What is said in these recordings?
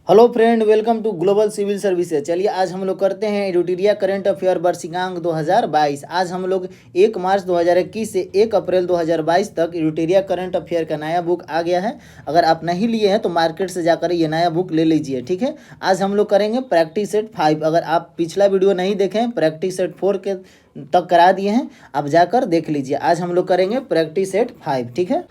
Hello friend, welcome to global civil services. चलिए आज हम लोग करते हैं एडिटोरिया करंट अफेयर वर्षिकांक 2022। आज हम लोग 1 मार्च 2021 से 1 अप्रैल 2022 तक एडिटोरिया करंट अफेयर का नया बुक आ गया है। अगर आप नहीं लिए हैं तो मार्केट से जाकर ये नया बुक ले लीजिए, ठीक है। आज हम लोग करेंगे प्रैक्टिस सेट 5। अगर आप पिछला वीडियो नहीं देखें, प्रैक्टिस सेट 4 के तक करा दिए हैं, आप जाकर देख लीजिए। आज हम लोग करेंगे प्रैक्टिस सेट 5, ठीक है।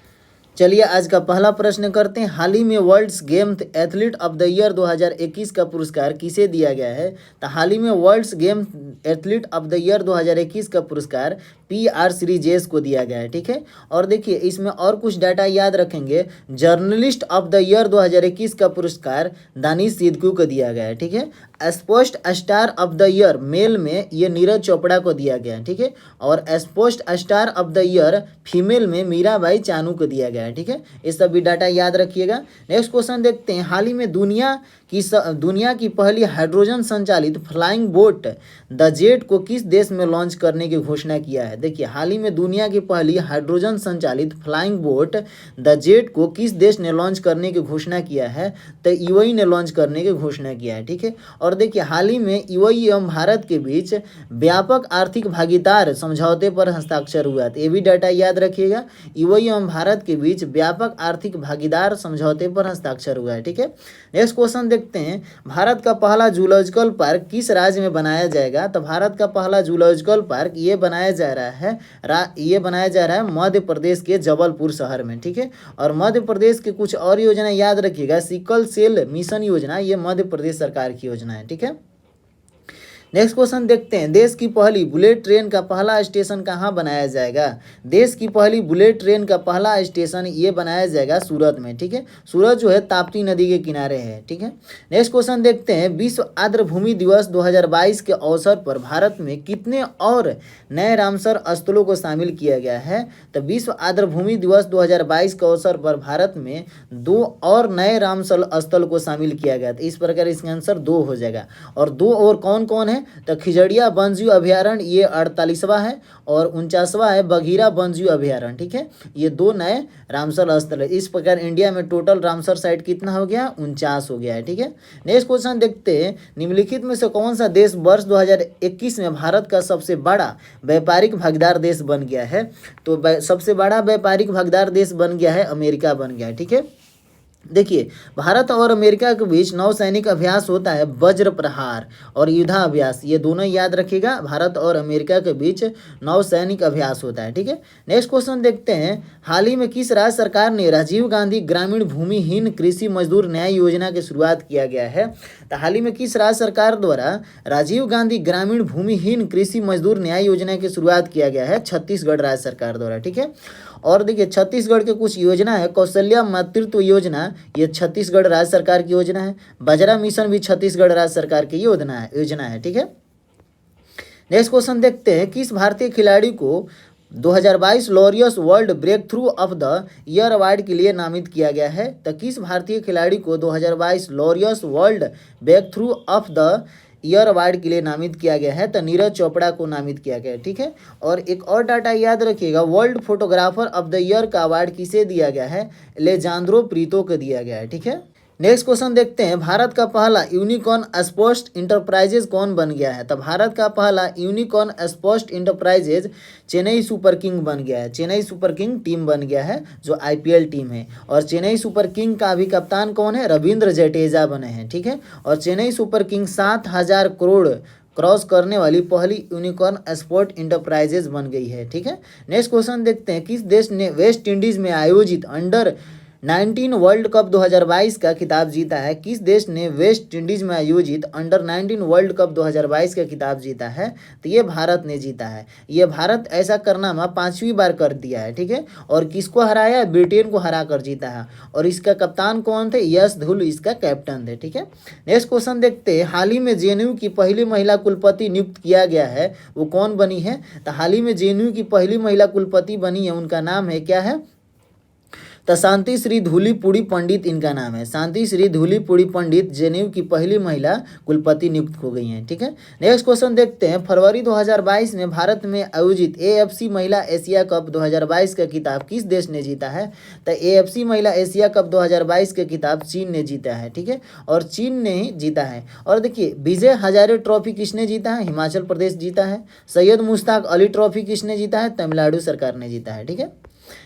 चलिए आज का पहला प्रश्न करते हैं। हाल ही में worlds game athlete of the year 2021 का पुरस्कार किसे दिया गया है? तो हाल ही में worlds game athlete of the year 2021 का पुरस्कार PR श्रीजेश को दिया गया है, ठीक है। और देखिए इसमें और कुछ डाटा याद रखेंगे। जर्नलिस्ट ऑफ द ईयर 2021 का पुरस्कार दानिश सिद्दीकी को दिया गया है, ठीक है। Sports star of the year male में ये नीरज चोपड़ा को दिया गया है, ठीक है। और sports star of the year female में मीराबाई चानू को दिया गया है, ठीक है। ये सभी डाटा याद रखिएगा। नेक्स्ट क्वेश्चन देखते हैं। हाल ही में दुनिया की पहली हाइड्रोजन संचालित फ्लाइंग बोट द जेट को किस देश में लॉन्च करने की घोषणा किया है? देखिए हाल ही में दुनिया की पहली हाइड्रोजन संचालित फ्लाइंग बोट द जेट को किस देश ने लॉन्च करने की घोषणा किया है? तो UAE ने लॉन्च करने की घोषणा किया है, ठीक है। और देखिए हाल ही में UAE एवं भारत के बीच व्यापक आर्थिक भागीदार समझौते पर हस्ताक्षर हुआ था। ये भी डाटा याद रखिएगा। UAE एवं भारत के बीच व्यापक आर्थिक भागीदार समझौते पर हस्ताक्षर हुआ है, ठीक है। नेक्स्ट क्वेश्चन देखते हैं। भारत का पहला जूलॉजिकल पार्क किस राज्य में बनाया जाएगा? तो भारत का पहला जूलॉजिकल पार्क ये बनाया जा रहा है मध्य प्रदेश के जबलपुर शहर में, ठीक है। और मध्य प्रदेश के कुछ और योजना याद रखिएगा। सिकल सेल मिशन योजना ये मध्य प्रदेश सरकार की योजना है, ठीक है। नेक्स्ट क्वेश्चन देखते हैं। देश की पहली बुलेट ट्रेन का पहला स्टेशन कहाँ बनाया जाएगा? देश की पहली बुलेट ट्रेन का पहला स्टेशन ये बनाया जाएगा सूरत में, ठीक है। सूरत जो है ताप्ती नदी के किनारे है, ठीक है। नेक्स्ट क्वेश्चन देखते हैं। विश्व आर्द्र भूमि दिवस 2022 के अवसर पर भारत में कितने और नए रामसर स्थलों को शामिल किया गया है? तो विश्व आर्द्र भूमि दिवस 2022 के अवसर पर भारत में 2 और नए रामसर स्थल को शामिल किया गया। तो इस प्रकार इसका आंसर 2 हो जाएगा। और 2 और कौन कौन है? तो खिजड़िया वन्यजीव अभ्यारण्य ये 48वां है और 49वां है बघीरा वन्यजीव अभ्यारण्य, ठीक है। ये 2 नए रामसर स्थल है। इस प्रकार इंडिया में टोटल रामसर साइट कितना हो गया? 49 हो गया है, ठीक है। नेक्स्ट क्वेश्चन देखते हैं। निम्नलिखित में से कौन सा देश वर्ष 2021 में भारत का सबसे बड़ा व्यापारिक भागीदार देश बन गया है? तो सबसे बड़ा व्यापारिक भागीदार देश बन गया है अमेरिका बन गया है, ठीक है। देखिए भारत और अमेरिका के बीच नौसैनिक अभ्यास होता है वज्र प्रहार और युद्धाभ्यास, ये दोनों याद रखिएगा। भारत और अमेरिका के बीच नौसैनिक अभ्यास होता है, ठीक है। नेक्स्ट क्वेश्चन देखते हैं। हाल ही में किस राज्य सरकार ने राजीव गांधी ग्रामीण भूमिहीन कृषि मजदूर न्याय योजना की शुरुआत किया गया है? तो हाल ही में किस राज्य सरकार द्वारा राजीव गांधी ग्रामीण भूमिहीन कृषि मजदूर न्याय योजना की शुरुआत किया गया है? छत्तीसगढ़ राज्य सरकार द्वारा, ठीक है। और देखिए छत्तीसगढ़ के कुछ योजना है। कौशल्या मातृत्व योजना ये छत्तीसगढ़ राज्य सरकार की योजना है। बजरा मिशन भी छत्तीसगढ़ राज्य सरकार की योजना है, ठीक है। नेक्स्ट क्वेश्चन देखते हैं। किस भारतीय खिलाड़ी को 2022 Laureus world breakthrough of the year award के लिए नामित किया गया है? तो किस भारतीय खिलाड़ी को 2022 Laureus world breakthrough of the year award के लिए नामित किया गया है? तो नीरज चोपड़ा को नामित किया गया है, ठीक है। और एक और डाटा याद रखिएगा। World photographer of the year का अवार्ड किसे दिया गया है? एलेजांद्रो प्रीतो को दिया गया है, ठीक है। नेक्स्ट क्वेश्चन देखते हैं। भारत का पहला यूनिकॉर्न स्पोर्ट्स इंटरप्राइजेज कौन बन गया है? तो भारत का पहला unicorn sports enterprises Chennai super king बन गया है। चेन्नई सुपर किंग टीम बन गया है जो IPL टीम है। और चेन्नई सुपर किंग का अभी कप्तान कौन है? रविंद्र जडेजा बने हैं, ठीक है। और Chennai super king 7,000 crore cross करने वाली पहली यूनिकॉर्न स्पोर्ट इंटरप्राइजेज बन गई है, ठीक है। नेक्स्ट क्वेश्चन देखते हैं। किस देश ने वेस्ट इंडीज में आयोजित अंडर-19 वर्ल्ड कप 2022 का खिताब जीता है? किस देश ने वेस्ट इंडीज में आयोजित अंडर-19 वर्ल्ड कप 2022 का खिताब जीता है? तो ये भारत ने जीता है। ये भारत ऐसा कारनामा 5वीं बार कर दिया है, ठीक है। और किसको हराया? ब्रिटेन को हरा कर जीता है। और इसका कप्तान कौन थे? यश धुल इसका कैप्टन थे, ठीक है। नेक्स्ट क्वेश्चन देखते हैं। हाल ही में JNU की पहली महिला कुलपति नियुक्त किया गया है, वो कौन बनी है? तो हाल ही में JNU की पहली महिला कुलपति बनी है, उनका नाम है क्या है? तो शांति श्री धूलीपुड़ी पंडित इनका नाम है। शांति श्री धूलीपुड़ी पंडित जेएनयू की पहली महिला कुलपति नियुक्त हो गई हैं। ठीक है, नेक्स्ट क्वेश्चन देखते हैं। फरवरी 2022 में भारत में आयोजित एएफसी महिला एशिया कप 2022 का खिताब किस देश ने जीता है? तो एएफसी महिला एशिया कप 2022 का खिताब चीन ने जीता है। ठीक है, और चीन ने ही जीता है। और देखिए, विजय हजारे ट्रॉफी किसने जीता है? हिमाचल प्रदेश जीता है। सैयद मुश्ताक अली ट्रॉफी किसने जीता है? तमिलनाडु सरकार ने जीता है। ठीक है,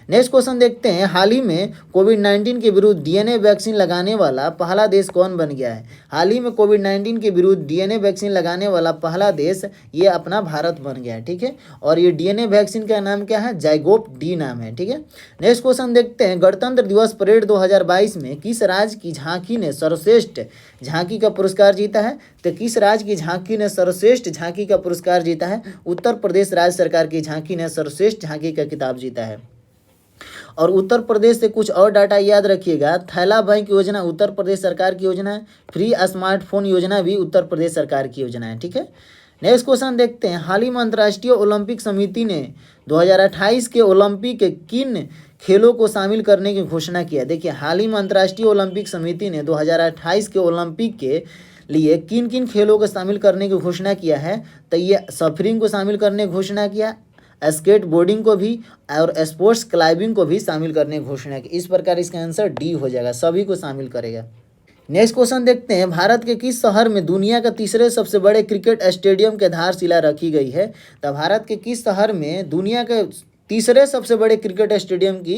नेक्स्ट क्वेश्चन देखते हैं। हाल ही में कोविड-19 के विरुद्ध डीएनए वैक्सीन लगाने वाला पहला देश कौन बन गया है? हाल ही में कोविड-19 के विरुद्ध डीएनए वैक्सीन लगाने वाला पहला देश ये अपना भारत बन गया है। ठीक है, और ये डीएनए वैक्सीन का नाम क्या है? जाइगोप डी नाम है। ठीक है, नेक्स्ट क्वेश्चन देखते हैं। गणतंत्र दिवस परेड 2022 में किस राज्य की झांकी ने सर्वश्रेष्ठ झांकी का पुरस्कार जीता है? तो किस राज्य की झांकी ने सर्वश्रेष्ठ झांकी का पुरस्कार जीता है? उत्तर प्रदेश राज्य सरकार की झांकी ने सर्वश्रेष्ठ झांकी का खिताब जीता है। और उत्तर प्रदेश से कुछ और डाटा याद रखिएगा। थैला बैंक योजना उत्तर प्रदेश सरकार की योजना है। फ्री स्मार्टफोन योजना भी उत्तर प्रदेश सरकार की योजना है। ठीक है, नेक्स्ट क्वेश्चन देखते हैं। हाल ही में अंतर्राष्ट्रीय ओलंपिक समिति ने 2028 के ओलंपिक के किन खेलों को शामिल करने की घोषणा किया? देखिए, हाल ही में अंतर्राष्ट्रीय ओलंपिक समिति ने 2028 के ओलंपिक के लिए किन किन खेलों को शामिल करने की घोषणा किया है? तो ये सफरिंग को शामिल करने की घोषणा किया, स्केट बोर्डिंग को भी और स्पोर्ट्स क्लाइंबिंग को भी शामिल करने की घोषणा की। इस प्रकार इसका आंसर डी हो जाएगा, सभी को शामिल करेगा। नेक्स्ट क्वेश्चन देखते हैं। भारत के किस शहर में दुनिया का तीसरे सबसे बड़े क्रिकेट स्टेडियम के आधारशिला रखी गई है? तो भारत के किस शहर में दुनिया के तीसरे सबसे बड़े क्रिकेट स्टेडियम की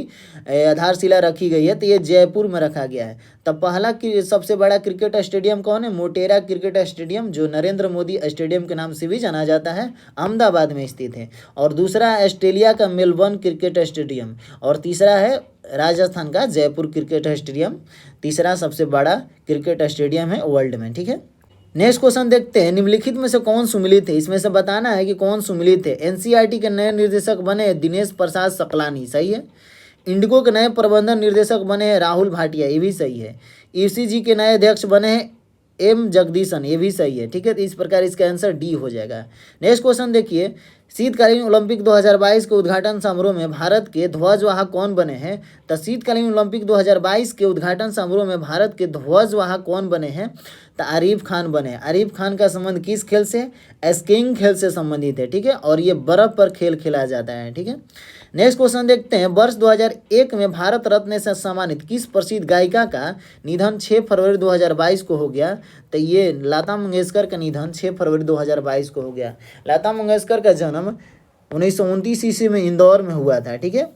आधारशिला रखी गई है? तो ये जयपुर में रखा गया है। तब पहला सबसे बड़ा क्रिकेट स्टेडियम कौन है? मोटेरा क्रिकेट स्टेडियम, जो नरेंद्र मोदी स्टेडियम के नाम से भी जाना जाता है, अहमदाबाद में स्थित है। और दूसरा ऑस्ट्रेलिया का मेलबर्न क्रिकेट स्टेडियम, और तीसरा है राजस्थान का जयपुर क्रिकेट स्टेडियम। तीसरा सबसे बड़ा क्रिकेट स्टेडियम है वर्ल्ड में। ठीक है, नेक्स्ट क्वेश्चन देखते हैं। निम्नलिखित में से कौन सुमिलित है? इसमें से बताना है कि कौन सुमिलित है। एनसीईआरटी के नए निर्देशक बने दिनेश प्रसाद सकलानी, सही है। इंडिगो के नए प्रबंधन निर्देशक बने हैं राहुल भाटिया, ये भी सही है। ईसीजी के नए अध्यक्ष बने हैं एम जगदीशन, ये भी सही है। ठीक है, तो इस प्रकार इसका आंसर डी हो जाएगा। नेक्स्ट क्वेश्चन देखिए। शीतकालीन ओलंपिक 2022 के उद्घाटन समारोह में भारत के ध्वजवाहक कौन बने हैं? तो शीतकालीन ओलंपिक 2022 के उद्घाटन समारोह में भारत के ध्वजवाहक कौन बने हैं? तो आरिफ खान बने। आरिफ खान का संबंध किस खेल से? स्कीइंग खेल से संबंधित है। ठीक है, और ये बर्फ पर खेल खेला जाता है। ठीक है, नेक्स्ट क्वेश्चन देखते हैं। वर्ष 2001 में भारत रत्न से सम्मानित किस प्रसिद्ध गायिका का निधन 6 फरवरी 2022 को हो गया? तो ये लता मंगेशकर का निधन 6 फरवरी 2022 को हो गया। लता मंगेशकर का जन्म 1929 ईस्वी में इंदौर में हुआ था। ठीक है,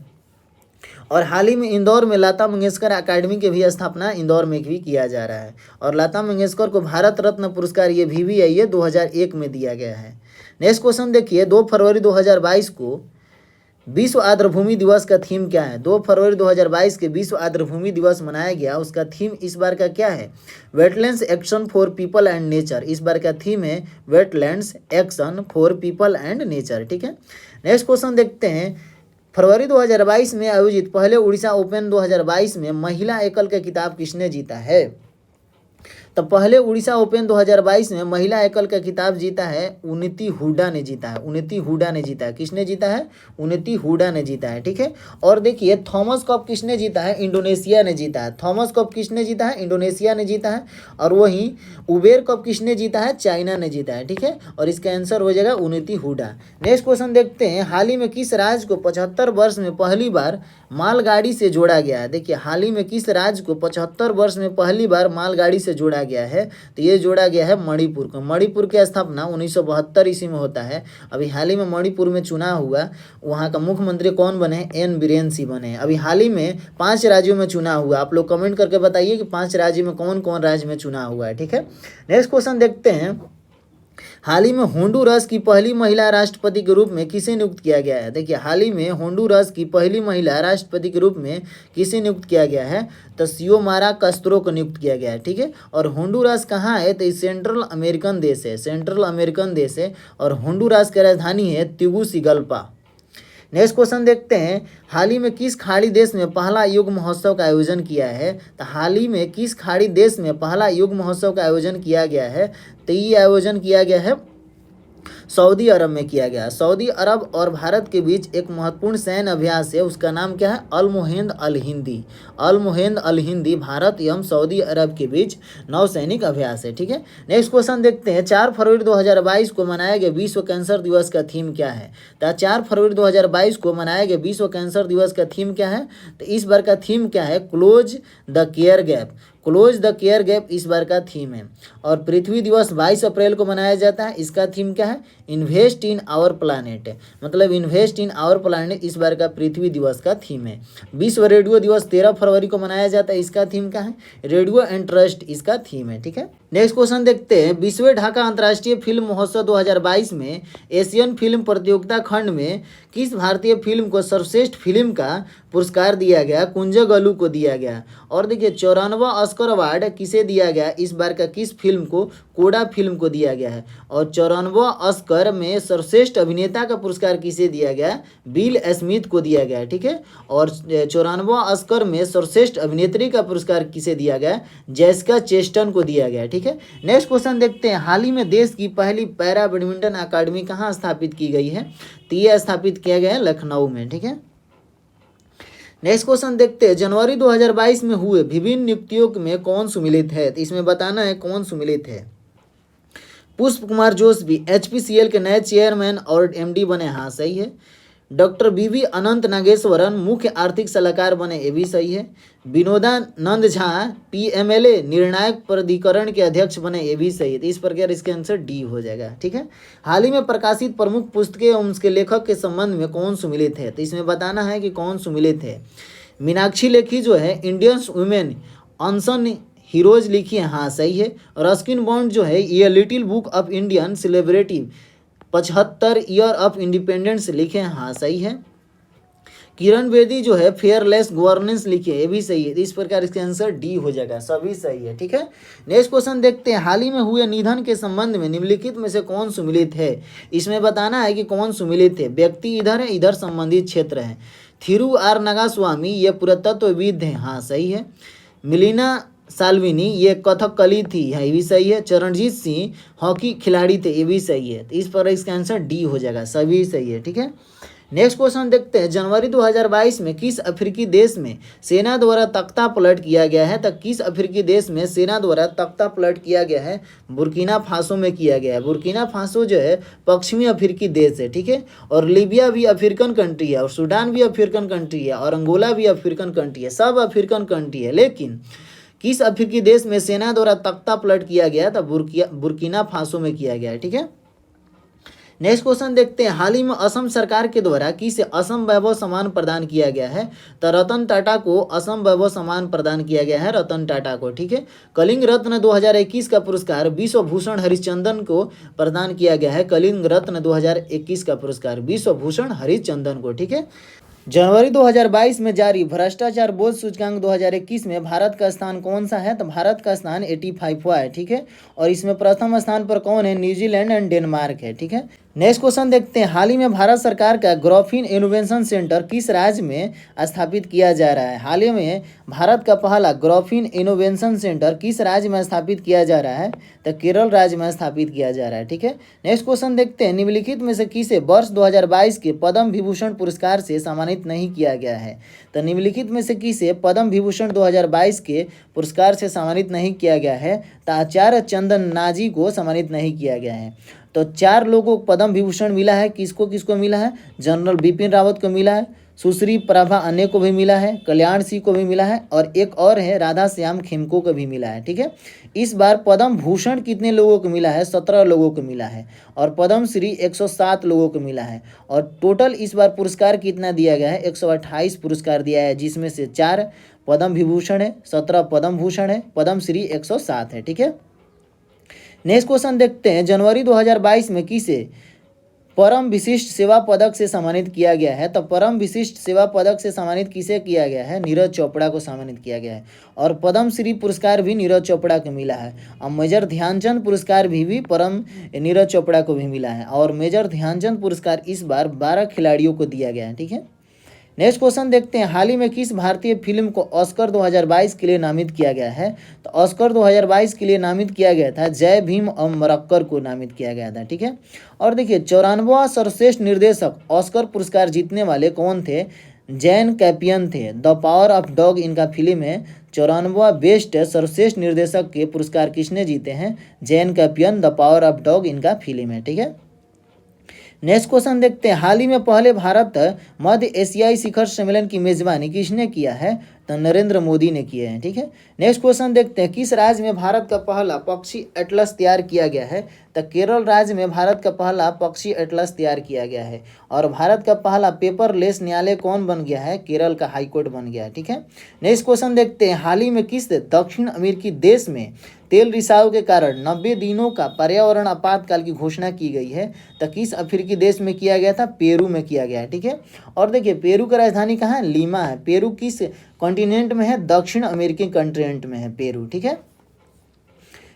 और हाल ही में इंदौर में लता मंगेशकर अकादमी की भी स्थापना इंदौर में भी किया जा रहा है। और लता मंगेशकर को भारत रत्न पुरस्कार ये PVI 2001 में दिया गया है। नेक्स्ट क्वेश्चन देखिए। 2 फरवरी 2022 को विश्व आर्द्रभूमि दिवस का थीम क्या है? 2 फरवरी 2022 के विश्व आर्द्रभूमि दिवस मनाया गया, उसका थीम इस बार का क्या है? Wetlands action for people and nature. इस बार का थीम है wetlands action for people and nature. ठीक है, नेक्स्ट क्वेश्चन देखते हैं। फरवरी 2022 में आयोजित पहले उड़ीसा ओपन 2022 में महिला एकल का खिताब किसने जीता है? तो पहले उड़ीसा ओपन 2022 में महिला एकल का खिताब जीता है उन्नति हुडा ने जीता है। उन्नति हुडा ने जीता है। किसने जीता है? उन्नति हुडा ने जीता है। ठीक है, और देखिए थॉमस कप किसने जीता है? इंडोनेशिया ने जीता है। थॉमस कप किसने जीता है? इंडोनेशिया ने जीता है। और वहीं उबेर कप किसने जीता है? चाइना ने जीता है। ठीक है, और इसका आंसर हो जाएगा उन्नति हुडा। नेक्स्ट क्वेश्चन देखते हैं। हाल ही में किस राज्य को 75 वर्ष में पहली बार मालगाड़ी से जोड़ा गया है? देखिए, हाल ही में किस राज्य को 75 वर्ष में पहली बार मालगाड़ी से जोड़ा गया है? तो ये जोड़ा गया है मणिपुर को। मणिपुर की स्थापना 1972 ईस्वी में होता है। अभी हाल ही में मणिपुर में चुनाव हुआ, वहाँ का मुख्यमंत्री कौन बने? एन बीरेन सिंह बने। अभी हाल ही में 5 राज्यों में चुनाव हुआ। आप लोग कमेंट करके बताइए कि 5 राज्यों में कौन कौन राज्य में चुनाव हुआ है। ठीक है, नेक्स्ट क्वेश्चन देखते हैं। हाल ही में होंडुरास की पहली महिला राष्ट्रपति के रूप में किसे नियुक्त किया गया है? देखिए, हाल ही में होंडुरास की पहली महिला राष्ट्रपति के रूप में किसे नियुक्त किया गया है? तो सियोमारा कास्त्रो को नियुक्त किया गया है। ठीक है, और होंडुरास कहाँ है? तो सेंट्रल अमेरिकन देश है। सेंट्रल अमेरिकन देश है, और होंडुरास की राजधानी है तेगुसिगल्पा। नेक्स्ट क्वेश्चन देखते हैं। हाल ही में किस खाड़ी देश में पहला योग महोत्सव का आयोजन किया है? तो हाल ही में किस खाड़ी देश में पहला योग महोत्सव का आयोजन किया गया है? तो ये आयोजन किया गया है सऊदी अरब में किया गया। सऊदी अरब और भारत के बीच एक महत्वपूर्ण सैन्य अभ्यास है, उसका नाम क्या है? अल मोहिंद अल हिंदी। अल मोहिंद अल हिंदी भारत एवं सऊदी अरब के बीच नौसैनिक अभ्यास है। ठीक है, नेक्स्ट क्वेश्चन देखते हैं। 4 फरवरी 2022 को मनाया गया विश्व कैंसर दिवस का थीम क्या है? तो 4 फरवरी 2022 को मनाया गया विश्व कैंसर दिवस का थीम क्या है? तो इस बार का थीम क्या है? Close the care gap. Close the care gap इस बार का थीम है। और पृथ्वी दिवस 22 अप्रैल को मनाया जाता है, इसका थीम क्या है? इन्वेस्ट इन आवर प्लानेट, मतलब इन्वेस्ट इन आवर प्लानेट इस बार का पृथ्वी दिवस का थीम है। विश्व रेडियो दिवस 13 फरवरी को मनाया जाता है, इसका थीम क्या है? रेडियो एंड ट्रस्ट इसका थीम है। ठीक है, नेक्स्ट क्वेश्चन देखते हैं। 20वें ढाका अंतर्राष्ट्रीय फिल्म महोत्सव 2022 में एशियन फिल्म प्रतियोगिता खंड में किस भारतीय फिल्म को सर्वश्रेष्ठ फिल्म का पुरस्कार दिया गया? कुंजगलू को दिया गया। और देखिए 94वां ऑस्कर अवार्ड किसे दिया गया? इस बार का किस फिल्म को? कोडा फिल्म को दिया गया है। और 94वां ऑस्कर में सर्वश्रेष्ठ अभिनेता का पुरस्कार किसे दिया गया? बिल स्मिथ को दिया गया। ठीक है, और 94वां ऑस्कर में सर्वश्रेष्ठ अभिनेत्री का पुरस्कार किसे दिया गया? जेसिका चेस्टन को दिया गया। ठीक है, नेक्स्ट क्वेश्चन देखते हैं। हाल ही में देश की पहली पैरा बैडमिंटन अकादमी कहाँ स्थापित की गई है? तो यह स्थापित किया गया है लखनऊ में। ठीक है, नेक्स्ट क्वेश्चन देखते हैं। जनवरी 2022 में हुए विभिन्न नियुक्तियों में कौन सुमिलित है? तो इसमें बताना है कौन सुमिलित है। पुष्प कुमार जोश भी HPCL के नए चेयरमैन और MD बने, हाँ सही है। डॉक्टर BV अनंत नागेश्वरन मुख्य आर्थिक सलाहकार बने, ये भी सही है। विनोदानंद झा PMLA निर्णायक प्राधिकरण के अध्यक्ष बने, ये भी सही है। तो इस प्रकार इसके आंसर D हो जाएगा। ठीक है, हाल ही में प्रकाशित प्रमुख पुस्तकें एवं उसके लेखक के संबंध में कौन सुमिलित है? तो इसमें बताना है कि कौन सुमिलित है। मीनाक्षी लेखी जो है इंडियंस वुमेन अनसन हीरोज लिखी है, हाँ सही है। और रस्किन बॉन्ड जो है ये little book of Indian celebrity 75 year of independence लिखे हैं, हाँ सही है। किरण बेदी जो है फेयरलेस गवर्नेंस लिखे, ये भी सही है। इस प्रकार इसका आंसर D हो जाएगा, सभी सही है। ठीक है, नेक्स्ट क्वेश्चन देखते हैं। हाल ही में हुए निधन के संबंध में निम्नलिखित में से कौन सुमिलित है? इसमें बताना है कि कौन सुमिलित है। व्यक्ति इधर है, इधर संबंधित क्षेत्र है। थिरू आर नागास्वामी ये पुरातत्वविद हैं, हाँ सही है। मिलिना साल्विनी ये कथकली थी, ये भी सही है। चरणजीत सिंह हॉकी खिलाड़ी थे, ये भी सही है। तो इस पर इसका आंसर D हो जाएगा, सभी सही है। ठीक है, नेक्स्ट क्वेश्चन देखते हैं। जनवरी 2022 में किस अफ्रीकी देश में सेना द्वारा तख्ता पलट किया गया है? तो किस अफ्रीकी देश में सेना द्वारा तख्ता पलट किया गया है? बुर्किना फासो में किया गया है। बुर्किना फासो जो है पश्चिमी अफ्रीकी देश है। ठीक है, और लीबिया भी अफ्रीकन कंट्री है, और सूडान भी अफ्रीकन कंट्री है, और अंगोला भी अफ्रीकन कंट्री है, सब अफ्रीकन कंट्री है। लेकिन किस अफ्रीकी देश में सेना द्वारा तख्ता पलट किया गया? तो बुर्किना फासो में किया गया है। ठीक है, नेक्स्ट क्वेश्चन देखते हैं। हाल ही में असम सरकार के द्वारा किसे असम वैभव सम्मान प्रदान किया गया है? तो रतन टाटा को असम वैभव सम्मान प्रदान किया गया है, रतन टाटा को। ठीक है, कलिंग रत्न 2021 का पुरस्कार विश्व भूषण हरिश्चंदन को प्रदान किया गया है। कलिंग रत्न 2021 का पुरस्कार विश्व भूषण हरिश्चंदन को। ठीक है, जनवरी 2022 में जारी भ्रष्टाचार बोध सूचकांक 2021 में भारत का स्थान कौन सा है? तो भारत का स्थान 85वां है। ठीक है, और इसमें प्रथम स्थान पर कौन है? न्यूजीलैंड एंड डेनमार्क है। ठीक है, नेक्स्ट क्वेश्चन देखते हैं। हाल ही में भारत सरकार का ग्राफीन इनोवेशन सेंटर किस राज्य में स्थापित किया जा रहा है? हाल ही में भारत का पहला ग्राफीन इनोवेशन सेंटर किस राज्य में स्थापित किया जा रहा है? तो केरल राज्य में स्थापित किया जा रहा है। ठीक है, नेक्स्ट क्वेश्चन देखते हैं। निम्नलिखित में से किसे वर्ष 2022 के पद्म विभूषण पुरस्कार से सम्मानित नहीं किया गया है? तो निम्नलिखित में से किसे पद्म विभूषण 2022 के पुरस्कार से सम्मानित नहीं किया गया है? तो आचार्य चंदन नाजी को सम्मानित नहीं किया गया है। तो 4 लोगों को पद्म विभूषण मिला है। किसको किसको मिला है? जनरल बिपिन रावत को मिला है, सुश्री प्रभा अन्य को भी मिला है, कल्याण सिंह को भी मिला है, और एक और है राधा श्याम खेमको को भी मिला है। ठीक है, इस बार पद्म भूषण कितने लोगों को मिला है? 17 लोगों को मिला है, और पद्म श्री 107 लोगों को मिला है। और टोटल इस बार पुरस्कार कितना दिया गया है? 128 पुरस्कार दिया है, जिसमें से 4 पद्म विभूषण है, 17 पद्म भूषण है, पद्म श्री 107 है। ठीक है, नेक्स्ट क्वेश्चन देखते हैं। जनवरी 2022 में किसे परम विशिष्ट सेवा पदक से सम्मानित किया गया है? तो परम विशिष्ट सेवा पदक से सम्मानित किसे किया गया है? नीरज चोपड़ा को सम्मानित किया गया है। और पद्म श्री पुरस्कार भी नीरज चोपड़ा को मिला है। और मेजर ध्यानचंद पुरस्कार भी परम नीरज चोपड़ा को भी मिला है। और मेजर ध्यानचंद पुरस्कार इस बार 12 खिलाड़ियों को दिया गया है। ठीक है, नेक्स्ट क्वेश्चन देखते हैं, हाल ही में किस भारतीय फिल्म को ऑस्कर 2022 के लिए नामित किया गया है? तो ऑस्कर 2022 के लिए नामित किया गया था जय भीम अमरक्कर को नामित किया गया था, ठीक है। और देखिए 94वां सर्वश्रेष्ठ निर्देशक ऑस्कर पुरस्कार जीतने वाले कौन थे? जैन कैपियन थे। द पावर ऑफ डॉग इनका फिल्म है। 94वां बेस्ट सर्वश्रेष्ठ निर्देशक के पुरस्कार किसने जीते हैं? Jane Campion. The Power of Dog इनका फिल्म है, ठीक है। नेक्स्ट क्वेश्चन देखते हैं, हाल ही में पहले भारत मध्य एशियाई शिखर सम्मेलन की मेजबानी किसने किया है? तो नरेंद्र मोदी ने किए हैं, ठीक है। नेक्स्ट क्वेश्चन देखते हैं, किस राज्य में भारत का पहला पक्षी एटलस तैयार किया गया है? तो केरल राज्य में भारत का पहला पक्षी एटलस तैयार किया गया है। और भारत का पहला पेपरलेस न्यायालय कौन बन गया है? केरल का हाईकोर्ट बन गया है, ठीक है। नेक्स्ट क्वेश्चन देखते हैं, हाल ही में किस दक्षिण अमेरिकी देश में तेल रिसाव के कारण 90 दिनों का पर्यावरण आपातकाल की घोषणा की गई है? तो किस अफ्रीकी देश में किया गया था? पेरू में किया गया है, ठीक है। और देखिए पेरू का राजधानी कहाँ है? लीमा है। पेरू किस कॉन्टिनेंट में है? दक्षिण अमेरिकी कॉन्टिनेंट में है पेरू, ठीक है।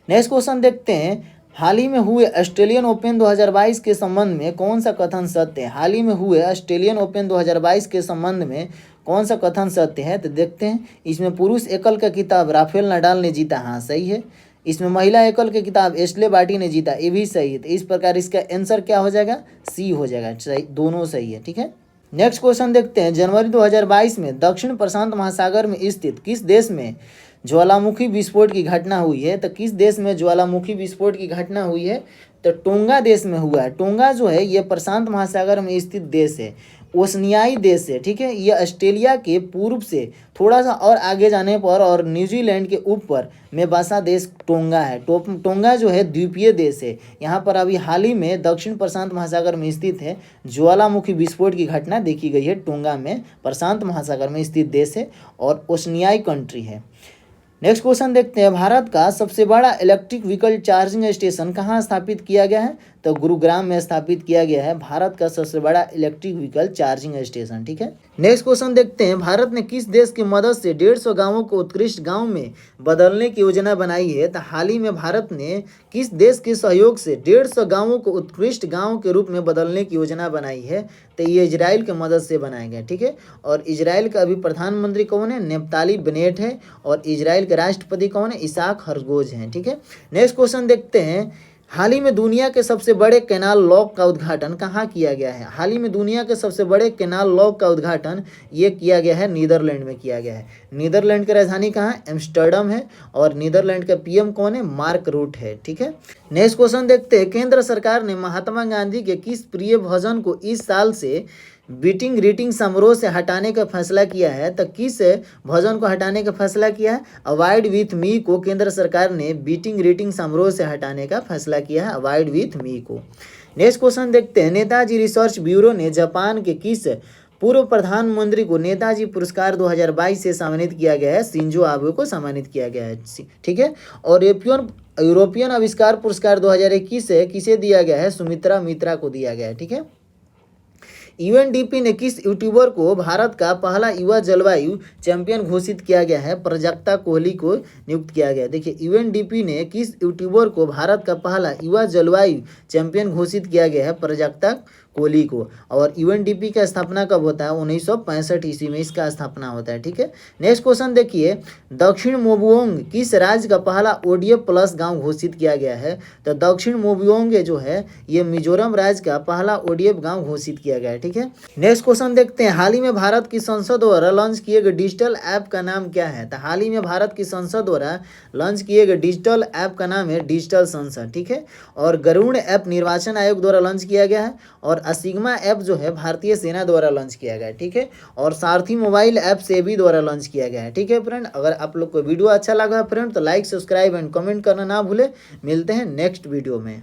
नेक्स्ट क्वेश्चन देखते हैं, हाल ही में हुए ऑस्ट्रेलियन ओपन 2022 के संबंध में कौन सा कथन सत्य है? हाल ही में हुए ऑस्ट्रेलियन ओपन 2022 के संबंध में कौन सा कथन सत्य है? तो देखते हैं, इसमें पुरुष एकल का खिताब राफेल नडाल ने जीता, हाँ सही है। इसमें महिला एकल के खिताब एशले बार्टी ने जीता, ये भी सही है। तो इस प्रकार इसका आंसर क्या हो जाएगा? सी हो जाएगा, सही, दोनों सही है, ठीक है। नेक्स्ट क्वेश्चन देखते हैं, जनवरी 2022 में दक्षिण प्रशांत महासागर में स्थित किस देश में ज्वालामुखी विस्फोट की घटना हुई है? तो किस देश में ज्वालामुखी विस्फोट की घटना हुई है? तो टोंगा देश में हुआ है। टोंगा जो है ये प्रशांत महासागर में स्थित देश है, ओशनियाई देश है, ठीक है। यह ऑस्ट्रेलिया के पूर्व से थोड़ा सा और आगे जाने पर और न्यूजीलैंड के ऊपर में बसा देश टोंगा है। टोंगा जो है द्वीपीय देश है। यहाँ पर अभी हाल ही में दक्षिण प्रशांत महासागर में स्थित है, ज्वालामुखी विस्फोट की घटना देखी गई है टोंगा में, प्रशांत महासागर में स्थित देश है और ओशनियाई कंट्री है। नेक्स्ट क्वेश्चन देखते हैं, भारत का सबसे बड़ा इलेक्ट्रिक व्हीकल चार्जिंग स्टेशन कहाँ स्थापित किया गया है? तो गुरुग्राम में स्थापित किया गया है भारत का सबसे बड़ा इलेक्ट्रिक व्हीकल चार्जिंग स्टेशन, ठीक है। नेक्स्ट क्वेश्चन देखते हैं, भारत ने किस देश की मदद से 150 गांवों को उत्कृष्ट गांव में बदलने की योजना बनाई है? तो हाल ही में भारत ने किस देश के सहयोग से 150 गांवों को उत्कृष्ट गांव के रूप में बदलने की योजना बनाई है? तो ये इजराइल की मदद से बनाया गया, ठीक है। और इजराइल का अभी प्रधानमंत्री कौन है? नेफ्ताली बेनेट है। और इजराइल के राष्ट्रपति कौन है? इसाक हरगोज हैं, ठीक है। नेक्स्ट क्वेश्चन देखते हैं, हाल ही में दुनिया के सबसे बड़े कैनाल लॉक का उद्घाटन कहाँ किया गया है? हाल ही में दुनिया के सबसे बड़े कैनाल लॉक का उद्घाटन ये किया गया है नीदरलैंड में किया गया है। नीदरलैंड की राजधानी कहाँ है? एम्स्टर्डम है। और नीदरलैंड का पीएम कौन है? मार्क रूट है, ठीक है। नेक्स्ट क्वेश्चन देखते हैं, केंद्र सरकार ने महात्मा गांधी के किस प्रिय भजन को इस साल से बीटिंग रीटिंग समारोह से हटाने का फैसला किया है? तो किस भजन को हटाने का फैसला किया है? अवॉइड विथ मी को केंद्र सरकार ने बीटिंग रीटिंग समारोह से हटाने का फैसला किया है, अवॉइड विथ मी को। नेक्स्ट क्वेश्चन देखते हैं, नेताजी रिसर्च ब्यूरो ने जापान के किस पूर्व प्रधानमंत्री को नेताजी पुरस्कार 2022 से सम्मानित किया गया है? शिंजो आबे को सम्मानित किया गया है, ठीक है। और यूरोपियन आविष्कार पुरस्कार 2021 से किसे दिया गया है? सुमित्रा मित्रा को दिया गया है, ठीक है। यूएनडीपी ने किस यूट्यूबर को भारत का पहला युवा जलवायु चैंपियन घोषित किया गया है? प्रजक्ता कोहली को नियुक्त किया गया। देखिए यूएनडीपी ने किस यूट्यूबर को भारत का पहला युवा जलवायु चैंपियन घोषित किया गया है? प्रजक्ता कोहली को। और यूएनडीपी का स्थापना कब होता है? 1965 ईस्वी में इसका स्थापना होता है, ठीक है। नेक्स्ट क्वेश्चन देखिए, दक्षिण मोबुओंग किस राज्य का पहला ओडीएफ प्लस गांव घोषित किया गया है? तो दक्षिण मोबुओंग जो है ये मिजोरम राज्य का पहला ओडीएफ गांव घोषित किया गया है, ठीक है। नेक्स्ट क्वेश्चन देखते हैं, हाल ही में भारत की संसद द्वारा लॉन्च किए गए डिजिटल ऐप का नाम क्या है? तो हाल ही में भारत की संसद द्वारा लॉन्च किए गए डिजिटल ऐप का नाम है डिजिटल संसद, ठीक है। और गरुड़ ऐप निर्वाचन आयोग द्वारा लॉन्च किया गया है। और असिग्मा ऐप जो है भारतीय सेना द्वारा लॉन्च किया गया है, ठीक है। और सारथी मोबाइल ऐप से भी द्वारा लॉन्च किया गया है, ठीक है फ्रेंड। अगर आप लोग को वीडियो अच्छा लगा फ्रेंड तो लाइक सब्सक्राइब एंड कमेंट करना ना भूले। मिलते हैं नेक्स्ट वीडियो में।